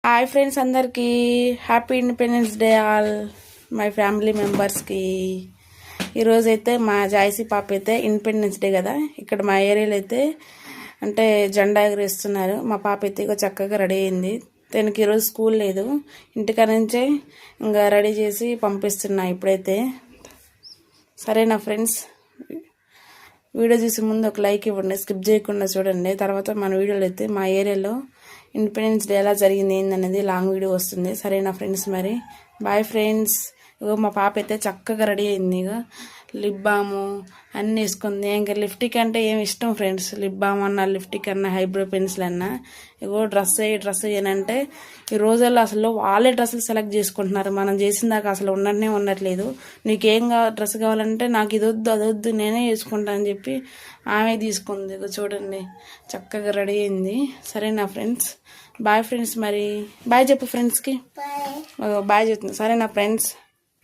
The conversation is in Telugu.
హాయ్ ఫ్రెండ్స్, అందరికీ happy independence day all my family మెంబర్స్కి. ఈరోజైతే మా జాయిసీ పాప అయితే ఇండిపెండెన్స్ డే కదా, ఇక్కడ మా ఏరియాలో అయితే అంటే జెండా ఎగరేస్తున్నారు. మా పాప అయితే ఇక చక్కగా రెడీ అయింది. తనకి ఈరోజు స్కూల్ లేదు, ఇంటికాడ నుంచే ఇంకా రెడీ చేసి పంపిస్తున్నా ఇప్పుడైతే. సరేనా ఫ్రెండ్స్, వీడియో చూసే ముందు ఒక లైక్ ఇవ్వండి, స్కిప్ చేయకుండా చూడండి. తర్వాత మన వీడియోలో అయితే మా ఏరియాలో ఇండిపెండెన్స్ డే ఎలా జరిగింది ఏందనేది లాంగ్ వీడియో వస్తుంది. సరేనా ఫ్రెండ్స్, మరి బాయ్ ఫ్రెండ్స్. ఇగో మా పాప అయితే చక్కగా రెడీ అయింది. ఇక లిప్ బాము అన్నీ వేసుకుంది. ఇంకా లిప్టిక్ అంటే ఏమి ఇష్టం ఫ్రెండ్స్, లిప్ బామ్ అన్నా, లిప్టిక్ అన్నా, హైబ్రో పెన్సిల్ అన్నా. ఇగో డ్రెస్ వేయనంటే ఈ రోజుల్లో అసలు వాళ్ళే డ్రెస్సులు సెలెక్ట్ చేసుకుంటున్నారు. మనం చేసిన దాకా అసలు ఉండట్లేదు. నీకేం డ్రెస్ కావాలంటే నాకు ఇది వద్దు అది వద్దు నేనే వేసుకుంటా అని చెప్పి ఆమె తీసుకుంది. ఇక చూడండి చక్కగా రెడీ అయింది. సరేనా ఫ్రెండ్స్, బాయ్ ఫ్రెండ్స్. మరి బాయ్ చెప్పు ఫ్రెండ్స్కి. బాయ్ చెప్తుంది. సరేనా ఫ్రెండ్స్.